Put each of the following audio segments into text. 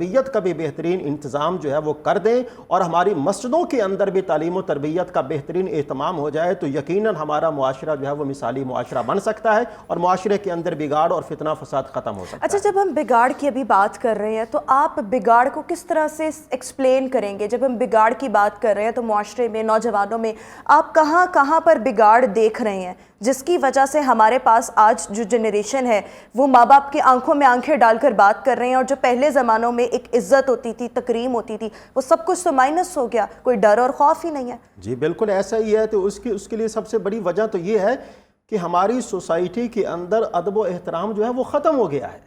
تربیت کا بھی بہترین انتظام جو ہے وہ کر دیں اور ہماری مسجدوں کے اندر بھی تعلیم و تربیت کا بہترین اہتمام ہو جائے تو یقیناً ہمارا معاشرہ جو ہے وہ مثالی معاشرہ بن سکتا ہے اور معاشرے کے اندر بگاڑ اور فتنہ فساد ختم ہو سکتا ہے۔ اچھا، جب ہم بگاڑ کی ابھی بات کر رہے ہیں تو آپ بگاڑ کو کس طرح سے ایکسپلین کریں گے؟ جب ہم بگاڑ کی بات کر رہے ہیں تو معاشرے میں، نوجوانوں میں آپ کہاں کہاں پر بگاڑ دیکھ رہے ہیں جس کی وجہ سے ہمارے پاس آج جو جنریشن ہے وہ ماں باپ کی آنکھوں میں آنکھیں ڈال کر بات کر رہے ہیں، اور جو پہلے زمانوں میں ایک عزت ہوتی تھی، تکریم ہوتی تھی، وہ سب کچھ تو مائنس ہو گیا، کوئی ڈر اور خوف ہی نہیں ہے؟ جی بالکل ایسا ہی ہے۔ تو اس کے لیے سب سے بڑی وجہ تو یہ ہے کہ ہماری سوسائٹی کے اندر ادب و احترام جو ہے وہ ختم ہو گیا ہے۔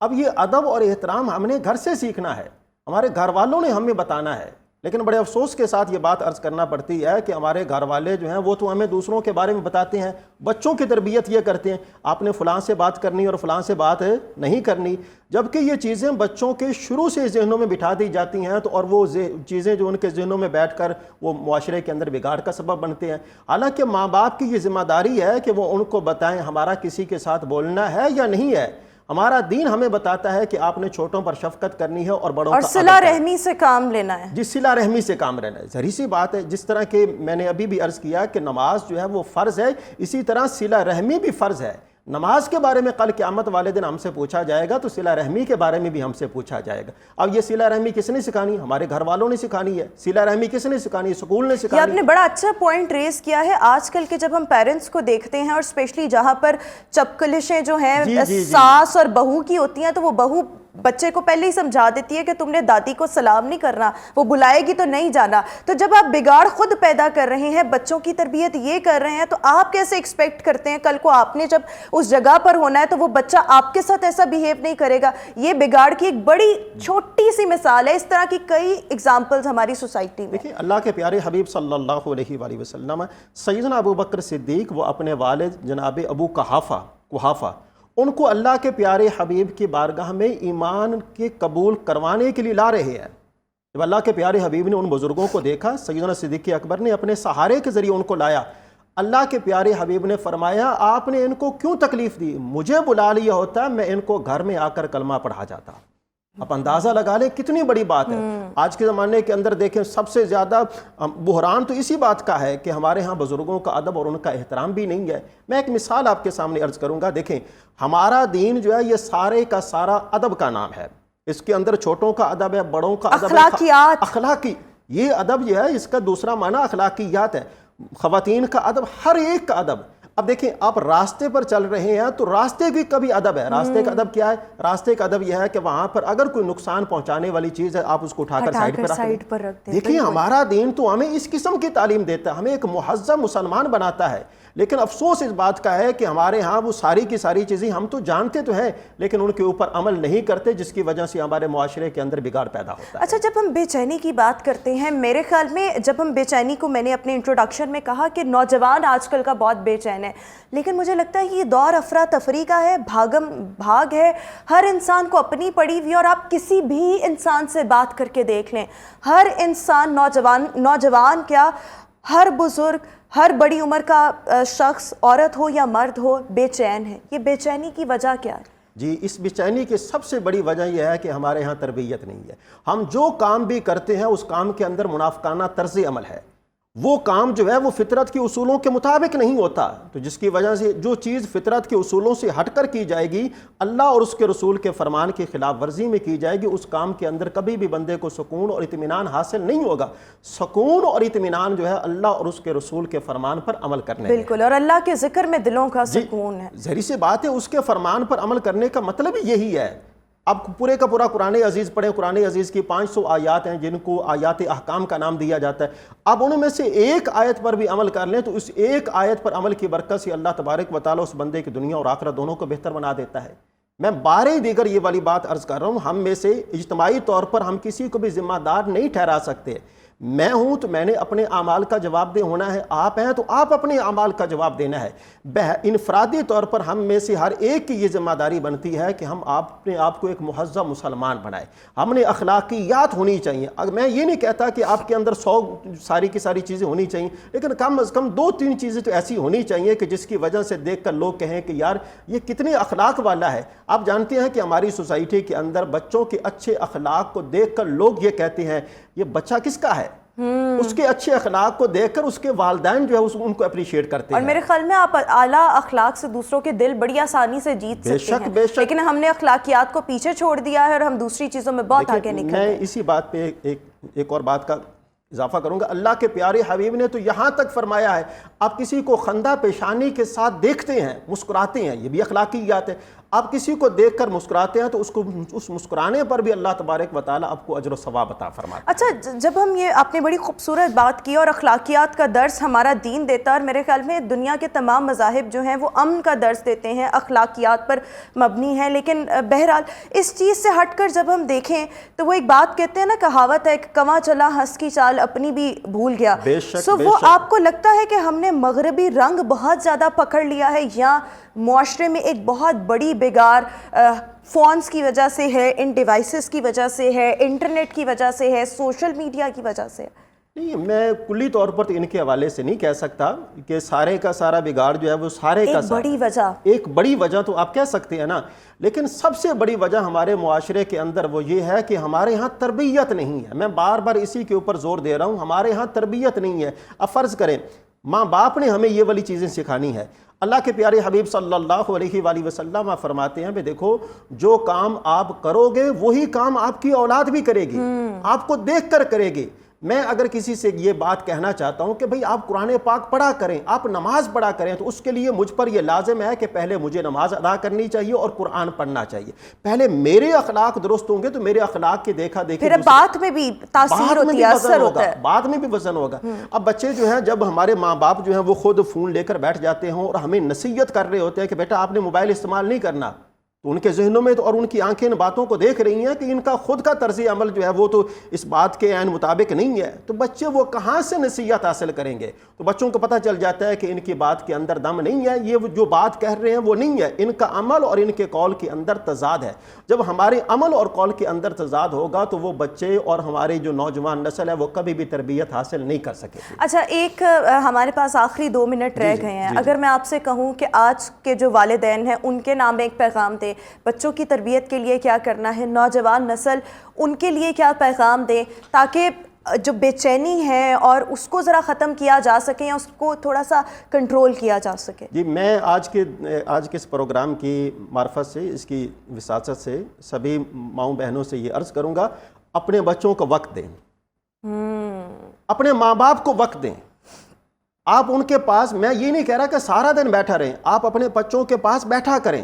اب یہ ادب اور احترام ہم نے گھر سے سیکھنا ہے، ہمارے گھر والوں نے ہمیں بتانا ہے، لیکن بڑے افسوس کے ساتھ یہ بات عرض کرنا پڑتی ہے کہ ہمارے گھر والے جو ہیں وہ تو ہمیں دوسروں کے بارے میں بتاتے ہیں، بچوں کی تربیت یہ کرتے ہیں آپ نے فلاں سے بات کرنی اور فلاں سے بات نہیں کرنی، جبکہ یہ چیزیں بچوں کے شروع سے ذہنوں میں بٹھا دی جاتی ہیں تو اور وہ چیزیں جو ان کے ذہنوں میں بیٹھ کر وہ معاشرے کے اندر بگاڑ کا سبب بنتے ہیں۔ حالانکہ ماں باپ کی یہ ذمہ داری ہے کہ وہ ان کو بتائیں ہمارا کسی کے ساتھ بولنا ہے یا نہیں ہے۔ ہمارا دین ہمیں بتاتا ہے کہ آپ نے چھوٹوں پر شفقت کرنی ہے اور بڑوں اور کا صلہ رحمی سے کام لینا ہے۔ جی صلہ رحمی سے کام لینا ہے، ظاہر سی بات ہے، جس طرح کہ میں نے ابھی بھی عرض کیا کہ نماز جو ہے وہ فرض ہے، اسی طرح صلہ رحمی بھی فرض ہے۔ نماز کے بارے میں کل قیامت والے دن ہم سے پوچھا جائے گا تو صلہ رحمی کے بارے میں بھی ہم سے پوچھا جائے گا۔ اب یہ صلہ رحمی کس نے سکھانی؟ ہمارے گھر والوں نے سکھانی ہے۔ صلہ رحمی کس نے سکھانی؟ سکول نے سکھانی ہے۔ یہ آپ نے بڑا اچھا پوائنٹ ریز کیا ہے۔ آج کل کے جب ہم پیرنٹس کو دیکھتے ہیں اور اسپیشلی جہاں پر چپکلشیں جو ہیں ساس اور بہو کی ہوتی ہیں تو وہ بہو بچے کو پہلے ہی سمجھا دیتی ہے کہ تم نے دادی کو سلام نہیں کرنا، وہ بلائے گی تو نہیں جانا۔ تو جب آپ بگاڑ خود پیدا کر رہے ہیں، بچوں کی تربیت یہ کر رہے ہیں، تو آپ کیسے ایکسپیکٹ کرتے ہیں کل کو آپ نے جب اس جگہ پر ہونا ہے تو وہ بچہ آپ کے ساتھ ایسا بیہیو نہیں کرے گا؟ یہ بگاڑ کی ایک بڑی چھوٹی سی مثال ہے، اس طرح کی کئی ایگزامپلز ہماری سوسائٹی میں۔ دیکھیں اللہ کے پیارے حبیب صلی اللہ علیہ وآلہ وسلم سیدنا ابو بکر صدیق وہ اپنے والد جناب ابو قحافہ ان کو اللہ کے پیارے حبیب کی بارگاہ میں ایمان کے قبول کروانے کے لیے لا رہے ہیں۔ جب اللہ کے پیارے حبیب نے ان بزرگوں کو دیکھا، سیدنا صدیق اکبر نے اپنے سہارے کے ذریعے ان کو لایا۔ اللہ کے پیارے حبیب نے فرمایا آپ نے ان کو کیوں تکلیف دی؟ مجھے بلا لیا ہوتا میں ان کو گھر میں آ کر کلمہ پڑھا جاتا۔ اب اندازہ لگا لیں کتنی بڑی بات ہے۔ آج کے زمانے کے اندر دیکھیں سب سے زیادہ بحران تو اسی بات کا ہے کہ ہمارے ہاں بزرگوں کا ادب اور ان کا احترام بھی نہیں ہے۔ میں ایک مثال آپ کے سامنے عرض کروں گا۔ دیکھیں ہمارا دین جو ہے یہ سارے کا سارا ادب کا نام ہے۔ اس کے اندر چھوٹوں کا ادب ہے، بڑوں کا ادب ہے، اخلاقی۔ یہ ادب جو ہے اس کا دوسرا معنی اخلاقیات ہے، خواتین کا ادب، ہر ایک کا ادب۔ اب دیکھیں آپ راستے پر چل رہے ہیں تو راستے کی کبھی ادب ہے۔ راستے کا ادب کیا ہے؟ راستے کا ادب یہ ہے کہ وہاں پر اگر کوئی نقصان پہنچانے والی چیز ہے آپ اس کو اٹھا کر سائیڈ پر رکھ دیں۔ دیکھیں ہمارا دین تو ہمیں اس قسم کی تعلیم دیتا ہے، ہمیں ایک مہذب مسلمان بناتا ہے، لیکن افسوس اس بات کا ہے کہ ہمارے ہاں وہ ساری کی ساری چیزیں ہم تو جانتے تو ہیں لیکن ان کے اوپر عمل نہیں کرتے، جس کی وجہ سے ہمارے معاشرے کے اندر بگاڑ پیدا ہوتا ہے۔ اچھا، جب ہم بے چینی کی بات کرتے ہیں، میرے خیال میں جب ہم بے چینی کو، میں نے اپنے انٹروڈکشن میں کہا کہ نوجوان آج کل کا بہت بے چین ہے، لیکن مجھے لگتا ہے کہ یہ دور افراتفری کا ہے، بھاگم بھاگ ہے، ہر انسان کو اپنی پڑی ہوئی، اور آپ کسی بھی انسان سے بات کر کے دیکھ لیں، ہر انسان نوجوان کیا، ہر بزرگ، ہر بڑی عمر کا شخص، عورت ہو یا مرد ہو، بے چین ہے۔ یہ بے چینی کی وجہ کیا ہے؟ جی اس بے چینی کی سب سے بڑی وجہ یہ ہے کہ ہمارے ہاں تربیت نہیں ہے۔ ہم جو کام بھی کرتے ہیں اس کام کے اندر منافقانہ طرز عمل ہے، وہ کام جو ہے وہ فطرت کے اصولوں کے مطابق نہیں ہوتا، تو جس کی وجہ سے جو چیز فطرت کے اصولوں سے ہٹ کر کی جائے گی، اللہ اور اس کے رسول کے فرمان کی خلاف ورزی میں کی جائے گی، اس کام کے اندر کبھی بھی بندے کو سکون اور اطمینان حاصل نہیں ہوگا۔ سکون اور اطمینان جو ہے اللہ اور اس کے رسول کے فرمان پر عمل کرنے میں۔ بالکل، اور اللہ کے ذکر میں دلوں کا سکون ہے۔ ظاہر سی بات ہے، اس کے فرمان پر عمل کرنے کا مطلب یہی ہے۔ اب پورے کا پورا قرآن عزیز پڑھیں، قرآن عزیز کی 500 آیات ہیں جن کو آیات احکام کا نام دیا جاتا ہے۔ اب ان میں سے ایک آیت پر بھی عمل کر لیں تو اس ایک آیت پر عمل کی برکت سے اللہ تبارک و تعالیٰ اس بندے کی دنیا اور آخرت دونوں کو بہتر بنا دیتا ہے۔ میں بارے دیگر یہ والی بات عرض کر رہا ہوں، ہم میں سے اجتماعی طور پر ہم کسی کو بھی ذمہ دار نہیں ٹھہرا سکتے، میں ہوں تو میں نے اپنے اعمال کا جواب دہ ہونا ہے، آپ ہیں تو آپ اپنے اعمال کا جواب دینا ہے۔ انفرادی طور پر ہم میں سے ہر ایک کی یہ ذمہ داری بنتی ہے کہ ہم اپنے آپ کو ایک مہذب مسلمان بنائیں۔ ہم نے اخلاقیات ہونی چاہیے۔ میں یہ نہیں کہتا کہ آپ کے اندر 100 ساری کی ساری چیزیں ہونی چاہیے، لیکن کم از کم 2-3 چیزیں تو ایسی ہونی چاہیے کہ جس کی وجہ سے دیکھ کر لوگ کہیں کہ یار یہ کتنے اخلاق والا ہے۔ آپ جانتے ہیں کہ ہماری سوسائٹی کے اندر بچوں کے اچھے اخلاق کو دیکھ کر لوگ یہ کہتے ہیں یہ بچہ کس کا ہے؟ اس کے اچھے اخلاق کو دیکھ کر اس کے والدین جو ہے ان کو اپریشیٹ کرتے ہیں۔ اور میرے خیال میں آپ اعلیٰ اخلاق سے دوسروں کے دل بڑی آسانی سے جیت سکتے ہیں، لیکن ہم نے اخلاقیات کو پیچھے چھوڑ دیا ہے اور ہم دوسری چیزوں میں بہت آگے نکل گئے۔ میں اسی بات پہ ایک اور بات کا اضافہ کروں گا۔ اللہ کے پیارے حبیب نے تو یہاں تک فرمایا ہے آپ کسی کو خندہ پیشانی کے ساتھ دیکھتے ہیں، مسکراتے ہیں، یہ بھی اخلاقیات ہے۔ آپ کسی کو دیکھ کر مسکراتے ہیں تو اس مسکرانے پر بھی اللہ تبارک و تعالیٰ آپ کو اجر و ثواب عطا فرماتا ہے۔ اچھا، جب ہم یہ آپ نے بڑی خوبصورت بات کی اور اخلاقیات کا درس ہمارا دین دیتا ہے، اور میرے خیال میں دنیا کے تمام مذاہب جو ہیں وہ امن کا درس دیتے ہیں، اخلاقیات پر مبنی ہے، لیکن بہرحال اس چیز سے ہٹ کر جب ہم دیکھیں تو وہ ایک بات کہتے ہیں نا، کہاوت ہے کہ کواں چلا ہنس کی چال اپنی بھی بھول گیا۔ سو وہ آپ کو لگتا ہے کہ ہم نے مغربی رنگ بہت زیادہ پکڑ لیا ہے، یا معاشرے میں ایک بہت بڑی بگاڑ فونز کی وجہ سے ہے، ان ڈیوائسز کی وجہ سے ہے، انٹرنیٹ کی وجہ سے ہے، سوشل میڈیا کی وجہ سے ہے؟ نہیں، میں کلی طور پر تو ان کے حوالے سے نہیں کہہ سکتا کہ سارے کا سارا بگاڑ جو ہے وہ سارے کا سارا بڑی وجہ، ایک بڑی وجہ تو آپ کہہ سکتے ہیں نا، لیکن سب سے بڑی وجہ ہمارے معاشرے کے اندر وہ یہ ہے کہ ہمارے ہاں تربیت نہیں ہے۔ میں بار بار اسی کے اوپر زور دے رہا ہوں، ہمارے ہاں تربیت نہیں ہے۔ اب فرض کریں ماں باپ نے ہمیں یہ والی چیزیں سکھانی ہے۔ اللہ کے پیارے حبیب صلی اللہ علیہ وآلہ وسلم فرماتے ہیں کہ دیکھو جو کام آپ کرو گے وہی کام آپ کی اولاد بھی کرے گی، آپ کو دیکھ کر کرے گی۔ میں اگر کسی سے یہ بات کہنا چاہتا ہوں کہ بھئی آپ قرآن پاک پڑھا کریں، آپ نماز پڑھا کریں، تو اس کے لیے مجھ پر یہ لازم ہے کہ پہلے مجھے نماز ادا کرنی چاہیے اور قرآن پڑھنا چاہیے۔ پہلے میرے اخلاق درست ہوں گے تو میرے اخلاق کے دیکھا دیکھی پھر بات میں بھی تاثیر ہوتی ہے، اثر ہوتا ہے، بعد میں بھی وزن ہوگا۔ اب بچے جو ہیں جب ہمارے ماں باپ جو ہیں وہ خود فون لے کر بیٹھ جاتے ہیں اور ہمیں نصیحت کر رہے ہوتے ہیں کہ بیٹا آپ نے موبائل استعمال نہیں کرنا، تو ان کے ذہنوں میں اور ان کی آنکھیں ان باتوں کو دیکھ رہی ہیں کہ ان کا خود کا طرز عمل جو ہے وہ تو اس بات کے عین مطابق نہیں ہے، تو بچے وہ کہاں سے نصیحت حاصل کریں گے؟ تو بچوں کو پتہ چل جاتا ہے کہ ان کی بات کے اندر دم نہیں ہے، یہ جو بات کہہ رہے ہیں وہ نہیں ہے، ان کا عمل اور ان کے قول کے اندر تضاد ہے۔ جب ہمارے عمل اور قول کے اندر تضاد ہوگا تو وہ بچے اور ہمارے جو نوجوان نسل ہے وہ کبھی بھی تربیت حاصل نہیں کر سکے۔ اچھا، ایک ہمارے پاس آخری 2 منٹ رہ گئے ہیں، اگر میں آپ سے کہوں کہ آج کے جو والدین ہیں ان کے نام ایک پیغام دیں، بچوں کی تربیت کے لیے کیا کرنا ہے، نوجوان نسل ان کے لیے کیا پیغام دیں تاکہ جو بے چینی ہے اور اس کو ذرا ختم کیا جا سکے یا اس کو تھوڑا سا کنٹرول کیا جا سکے؟ جی، میں آج کے اس پروگرام کی معرفت سے، اس کی وساطت سے سبھی ماؤں بہنوں سے یہ عرض کروں گا، اپنے بچوں کو وقت دیں، اپنے ماں باپ کو وقت دیں۔ آپ ان کے پاس، میں یہ نہیں کہہ رہا کہ سارا دن بیٹھا رہیں، آپ اپنے بچوں کے پاس بیٹھا کریں۔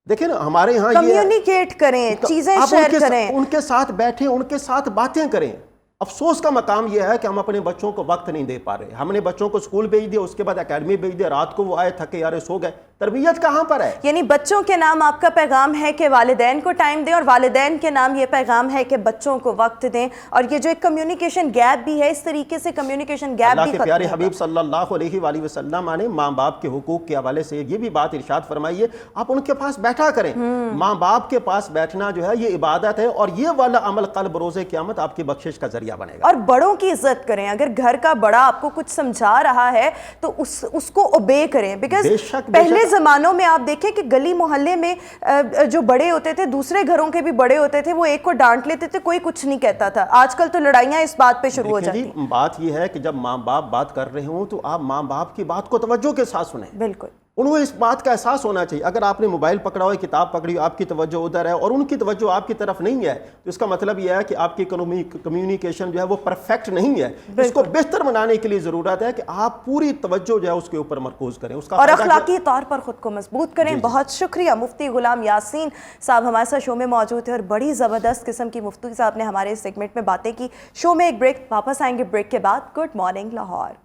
دیکھیں نا ہمارے ہاں کمیونیکیٹ کریں، چیزیں شیئر کریں، ان کے ساتھ بیٹھیں، ان کے ساتھ باتیں کریں۔ افسوس کا مقام یہ ہے کہ ہم اپنے بچوں کو وقت نہیں دے پا رہے۔ ہم نے بچوں کو اسکول بھیج دیا، اس کے بعد اکیڈمی بھیج دیا، رات کو وہ آئے تھکے یارے سو گئے، تربیت کہاں پر ہے؟ یعنی بچوں کے نام آپ کا پیغام ہے کہ والدین کو ٹائم دیں، اور والدین کے نام یہ پیغام ہے کہ بچوں کو وقت دیں، اور یہ جو ایک کمیونیکیشن گیپ بھی ہے، اس طریقے سے کمیونیکیشن گیپ بھی اللہ کے پیارے حبیب صلی اللہ علیہ وآلہ وسلم نے ماں باپ کے حقوق کے حوالے سے یہ بھی بات ارشاد فرمائی ہے، آپ ان کے پاس بیٹھا کریں۔ ماں باپ کے پاس بیٹھنا جو ہے یہ عبادت ہے، اور یہ والا عمل کل بروز قیامت آپ کی بخشش کا ذریعہ بنے گا۔ اور بڑوں کی عزت کریں، اگر گھر کا بڑا آپ کو کچھ سمجھا رہا ہے تو اس کو اوبے کریں، بیکاز پہلے زمانوں میں آپ دیکھیں کہ گلی محلے میں جو بڑے ہوتے تھے، دوسرے گھروں کے بھی بڑے ہوتے تھے، وہ ایک کو ڈانٹ لیتے تھے، کوئی کچھ نہیں کہتا تھا۔ آج کل تو لڑائیاں اس بات پہ شروع ہو جاتی ہیں۔ بات یہ ہے کہ جب ماں باپ بات کر رہے ہوں تو آپ ماں باپ کی بات کو توجہ کے ساتھ سنیں، بالکل انہیں اس بات کا احساس ہونا چاہیے۔ اگر آپ نے موبائل پکڑا ہو، کتاب پکڑی ہو، آپ کی توجہ ادھر ہے اور ان کی توجہ آپ کی طرف نہیں ہے، تو اس کا مطلب یہ ہے کہ آپ کی کمیونیکیشن جو ہے وہ پرفیکٹ نہیں ہے۔ اس کو بہتر بنانے کے لیے ضرورت ہے کہ آپ پوری توجہ جو ہے اس کے اوپر مرکوز کریں، اس کا اور اخلاقی طور پر خود کو مضبوط کریں۔ بہت شکریہ مفتی غلام یاسین صاحب ہمارے ساتھ شو میں موجود ہیں، اور بڑی زبردست قسم کی مفتی صاحب نے ہمارے اس سیگمنٹ میں باتیں کی۔ شو میں ایک بریک، واپس آئیں گے بریک کے بعد۔ Good morning Lahore.